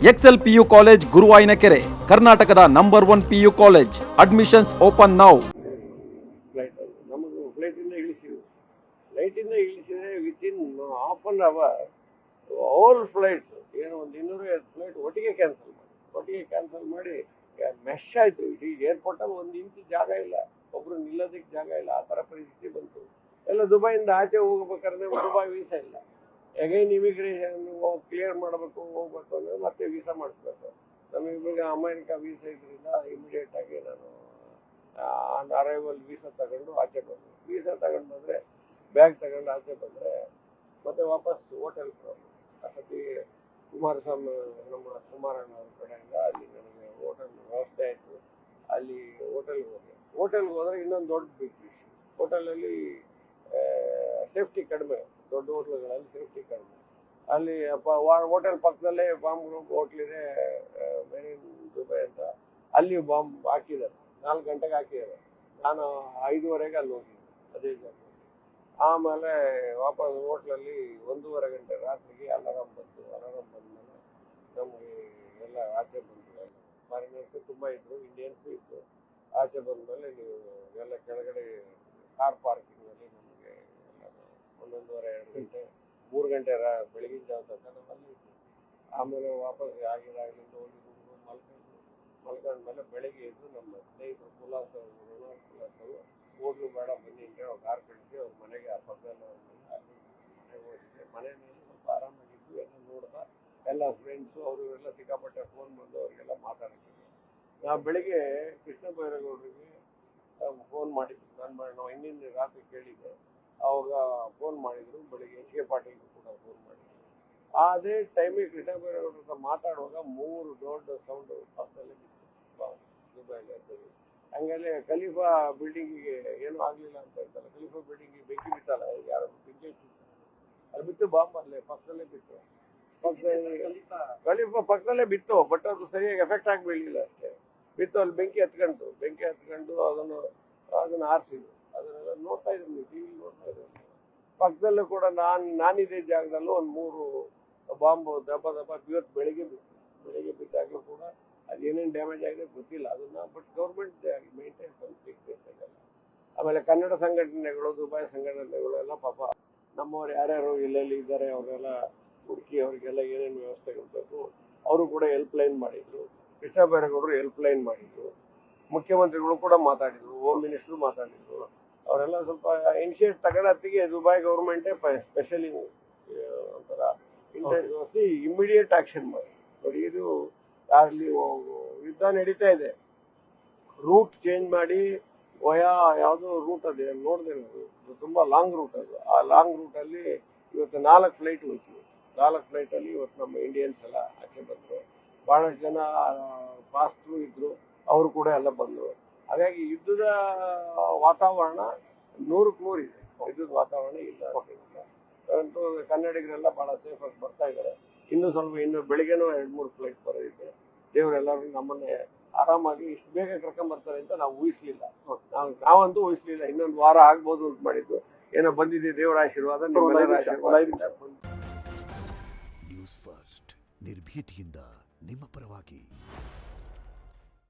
Excel PU college Guruvayanakere, ಕರ್ನಾಟಕದ number 1 PU college. Admissions open now. Flight ನಮಗೆ ಫ್ಲೈಟಿಂದ ಇಳಿಸಿದರೆ within half an hour all flights ಏನು ಒಂದು 250 ಫ್ಲೈಟ್ ಒಟ್ಟಿಗೆ ಕ್ಯಾನ್ಸಲ್ ಮಾಡಿ ಮೆಶ್ ಆಯಿತು. ಇಡೀ ಏರ್ಪೋರ್ಟಲ್ಲಿ 1 ಇಂಚು ಜಾಗ ಇಲ್ಲ, ಒಬ್ಬರು ನಿಲ್ಲೋದಕ್ಕೆ ಜಾಗ ಇಲ್ಲ, ಆ ಥರ ಪರಿಸ್ಥಿತಿ ಬಂತು. ಎಲ್ಲ ದುಬೈಯಿಂದ ಆಚೆ ಹೋಗ್ಬೇಕಾದ್ರೆ ದುಬೈ ವೀಸಾ ಇಲ್ಲ, ಅಗೈನ್ ಇಮಿಗ್ರೇಷನ್ ಕ್ಲಿಯರ್ ಮಾಡಬೇಕು, ಹೋಗ್ಬೇಕು ಅಂದರೆ ಮತ್ತೆ ವೀಸಾ ಮಾಡಿಸ್ಬೇಕು. ನಮಗೆ ಅಮೆರಿಕ ವೀಸಾ ಇದರಿಂದ ಇಮಿಡಿಯೇಟ್ ಆಗಿ ನಾನು ಅರೈವಲ್ ವೀಸಾ ತಗೊಂಡು ಆಚೆ ಬಂದೆ. ವೀಸಾ ತಗೊಂಡು ಬಂದರೆ ಬ್ಯಾಗ್ ತಗೊಂಡು ಆಚೆ ಬಂದರೆ ಮತ್ತೆ ವಾಪಸ್ ಹೋಟೆಲ್ ಅಸತಿ ಕುಮಾರಸ್ವಾಮಿ ನಮ್ಮ ಕುಮಾರಣ್ಣ ಅವ್ರ ಕಡೆಯಿಂದ ಅಲ್ಲಿ ನನಗೆ ಹೋಟೆಲ್ ವ್ಯವಸ್ಥೆ ಆಯಿತು. ಅಲ್ಲಿ ಹೋಟೆಲ್ಗೆ ಹೋದರೆ ಇನ್ನೊಂದು ದೊಡ್ಡ ಬಿಗ್ ಇಶ್ಯೂ. ಹೋಟೆಲಲ್ಲಿ ಸೇಫ್ಟಿ ಕಡಿಮೆ, ದೊಡ್ಡ ಹೋಟ್ಲುಗಳಲ್ಲಿ ಸೇಫ್ಟಿ ಕಡಿಮೆ. ಅಲ್ಲಿ ಹೋಟೆಲ್ ಪಕ್ಕದಲ್ಲೇ ಬಾಂಬ್ ಗ್ರೂಪ್ ಹೋಟ್ಲಿದೆ, ಮೆರಿನ್ ದುಬೈ ಅಂತ, ಅಲ್ಲಿ ಬಾಂಬ್ ಹಾಕಿದ್ದಾರೆ. 4 ಗಂಟೆಗೆ ಹಾಕಿದ್ದಾರೆ. ನಾನು 5:30ಗೆ ಅಲ್ಲಿ ಹೋಗಿದ್ದೆ ಅದೇ ಜಾಗ. ಆಮೇಲೆ ವಾಪಸ್ ಹೋಟ್ಲಲ್ಲಿ 1:30 ಗಂಟೆ ರಾತ್ರಿಗೆ ಅಲಾರಾಮ್ ಬಂದಮೇಲೆ ನಮಗೆ ಎಲ್ಲ ಆಚೆ ಬಂದು ಫಾರಿನರ್ಸ್ ತುಂಬ ಇದ್ದರು, ಇಂಡಿಯನ್ಸು ಇತ್ತು. ಆಚೆ ಬಂದಮೇಲೆ ನೀವು ಎಲ್ಲ ಕೆಳಗಡೆ ಕಾರ್ ಪಾರ್ಕಿಂಗಲ್ಲಿ ನಮಗೆ 1:30 2 ಗಂಟೆ 3 ಗಂಟೆ ಬೆಳಗಿನ ಜಾವ ತನಕ ನಮ್ಮಲ್ಲಿ ಇತ್ತು. ಆಮೇಲೆ ವಾಪಸ್ ಆಗಿದಾಗಲಿಂದ ಹೋಗಿ ಮಲ್ಕೊಂಡ್ಮೇಲೆ ಬೆಳಗ್ಗೆ ಎದ್ದು ನಮ್ಮ ಸ್ನೇಹಿತರು ಕುಲಾಸ್ ಅವರು ಹೋಗ್ಲು ಬೇಡ ಬನ್ನಿ ಅಂದರೆ ಅವ್ರು ಕಾರ್ ಕಳಿಸಿ ಅವ್ರ ಮನೆಗೆ ಆ ಪಕ್ಕದಲ್ಲಿ ಮನೆಗೆ ಹೋಗಿದ್ದೆ. ಮನೆಯಲ್ಲಿ ಸ್ವಲ್ಪ ಆರಾಮಾಗಿದ್ದು ಎಲ್ಲ ನೋಡ್ತಾ ಎಲ್ಲ ಫ್ರೆಂಡ್ಸು ಅವರು ಎಲ್ಲ ಸಿಕ್ಕಾಪಟ್ಟೆ ಫೋನ್ ಬಂದು ಅವರಿಗೆಲ್ಲ ಮಾತಾಡ್ತಿದ್ದೆ. ನಾವು ಬೆಳಿಗ್ಗೆ ಕೃಷ್ಣ ಬೈರೇಗೌಡರಿಗೆ ಫೋನ್ ಮಾಡಿದ್ದು, ನಾವು ಹಿಂದಿನ ರಾತ್ರಿ ಕೇಳಿದ್ದೆ. ಅವಾಗ ಫೋನ್ ಮಾಡಿದರು. ಬೆಳಿಗ್ಗೆ ಎಚ್ ಕೆ ಪಾಟೀಲ್ಗೂ ಕೂಡ ಫೋನ್ ಮಾಡಿದ್ರು. ಅದೇ ಟೈಮಿಗೆ ಕೃಷ್ಣ ಬೈರೇಗೌಡರ ಹತ್ರ ಮಾತಾಡುವಾಗ 3 ದೊಡ್ಡ ಸೌಂಡು ಪಕ್ಕದಲ್ಲೇ ಬಿತ್ತು ದುಬೈಲಿ. ಹಂಗಲ್ಲೇ ಖಲೀಫಾ ಬಿಲ್ಡಿಂಗಿಗೆ ಏನೂ ಆಗಲಿಲ್ಲ ಅಂತ ಹೇಳ್ತಾರೆ. ಖಲೀಫಾ ಬಿಲ್ಡಿಂಗಿಗೆ ಬೆಂಕಿ ಬಿತ್ತಲ್ಲ, ಯಾರು ಬೆಂಕಿ ಅಲ್ಲಿ ಬಿತ್ತು, ಬಾಂಬ್ ಅಲ್ಲೇ ಪಕ್ಕದಲ್ಲೇ ಬಿತ್ತು. ಖಲೀಫಾ ಪಕ್ಕದಲ್ಲೇ ಬಿತ್ತು, ಬಟ್ ಅದು ಸರಿಯಾಗಿ ಎಫೆಕ್ಟ್ ಆಗಿ ಬೀಳಲಿಲ್ಲ ಅಷ್ಟೇ. ಬಿತ್ತು, ಅಲ್ಲಿ ಬೆಂಕಿ ಹತ್ಕೊಂಡು ಅದನ್ನು ಆರಿಸಿದ್ರು. ಅದನ್ನೆಲ್ಲ ನೋಡ್ತಾ ಇದ್ರು, ನೀವು ಟಿವಿ ನೋಡ್ತಾ ಇದ್ರು. ಪಕ್ಕದಲ್ಲೂ ಕೂಡ ನಾನಿದ್ದ ಜಾಗದಲ್ಲೂ ಒಂದು 3 ಬಾಂಬು ದಪ್ಪ ಇವತ್ತು ಬೆಳಿಗ್ಗೆ ಬಿದ್ದಾಗಲೂ ಕೂಡ ಅದೇನೇನು ಡ್ಯಾಮೇಜ್ ಆಗಿದೆ ಗೊತ್ತಿಲ್ಲ ಅದನ್ನು. ಬಟ್ ಗೌರ್ಮೆಂಟ್ ಮೇಂಟೈನ್ ಆಗಲ್ಲ. ಆಮೇಲೆ ಕನ್ನಡ ಸಂಘಟನೆಗಳು, ದುಬೈ ಸಂಘಟನೆಗಳು ಎಲ್ಲ ಪಾಪ ನಮ್ಮವ್ರು ಯಾರ್ಯಾರು ಎಲ್ಲೆಲ್ಲಿ ಇದ್ದಾರೆ ಅವರೆಲ್ಲ ಹುಡುಕಿ ಅವರಿಗೆಲ್ಲ ಏನೇನು ವ್ಯವಸ್ಥೆಗಳು ಬೇಕು ಅವರು ಕೂಡ ಹೆಲ್ಪ್ಲೈನ್ ಮಾಡಿದ್ರು. ಕೃಷ್ಣ ಬೈರೇಗೌಡರು ಹೆಲ್ಪ್ಲೈನ್ ಮಾಡಿದ್ರು. ಮುಖ್ಯಮಂತ್ರಿಗಳು ಕೂಡ ಮಾತಾಡಿದ್ರು, ಹೋಮ್ ಮಿನಿಸ್ಟ್ರು ಮಾತಾಡಿದ್ರು. ಅವರೆಲ್ಲ ಸ್ವಲ್ಪ ಇನಿಷಿಯೇಟ್ ತಗೊಳ್ಳೋತ್ತಿಗೆ ದುಬೈ ಗೌರ್ಮೆಂಟೇ ಸ್ಪೆಷಲಿ ಒಂಥರ ಇಂಟ್ರೆಸ್ಟ್ ತೋರಿಸಿ ಇಮಿಡಿಯೇಟ್ ಆಕ್ಷನ್ ಮಾಡಿ. ನೋಡಿ, ಇದು ಅಲ್ಲಿ ಯುದ್ಧ ನಡೀತಾ ಇದೆ, ರೂಟ್ ಚೇಂಜ್ ಮಾಡಿ ಯಾವುದೋ ರೂಟ್ ಅದೇ ನೋಡಿದೆ ನಾವು, ತುಂಬ ಲಾಂಗ್ ರೂಟ್ ಅದು. ಆ ಲಾಂಗ್ ರೂಟಲ್ಲಿ ಇವತ್ತು 4 ಫ್ಲೈಟ್ ಹೋಯ್ತು. 4 ಫ್ಲೈಟಲ್ಲಿ ಇವತ್ತು ನಮ್ಮ ಇಂಡಿಯನ್ಸ್ ಎಲ್ಲ ಆಚೆ ಬಂದರು. ಭಾಳಷ್ಟು ಜನ ಫಾಸ್ಟ್ರು ಇದ್ದರು, ಅವರು ಕೂಡ ಎಲ್ಲ ಬಂದರು. ಹಾಗಾಗಿ ಯುದ್ಧದ ವಾತಾವರಣ 100ಕ್ಕೆ 100 ಇದೆ. ಯುದ್ಧದ ವಾತಾವರಣ ಇಲ್ಲ ಅಂತೂ ಕನ್ನಡಿಗರೆಲ್ಲ ಭಾಳ ಸೇಫಾಗಿ ಬರ್ತಾ ಇದ್ದಾರೆ. ಇನ್ನು ಬೆಳಿಗ್ಗೆನೂ 2-3 ಫ್ಲೈಟ್ ಬರೋದಿದೆ. ದೇವರೆಲ್ಲರೂ ನಮ್ಮನ್ನೇ ಆರಾಮಾಗಿ ಇಷ್ಟು ಬೇಗ ಕರ್ಕೊಂಬರ್ತಾರೆ ಅಂತ ನಾವು ಊಹಿಸಲಿಲ್ಲ. ನಾವಂತೂ ಊಹಿಸಲಿಲ್ಲ. ಇನ್ನೊಂದು ವಾರ ಆಗ್ಬೋದು ಅಂತ ಮಾಡಿದ್ದು, ಏನೋ ಬಂದಿದೆ ದೇವರ ಆಶೀರ್ವಾದ. ನ್ಯೂಸ್ ಫಸ್ಟ್ ನಿರ್ಭೀತಿಯಿಂದ ನಿಮ್ಮ ಪರವಾಗಿ.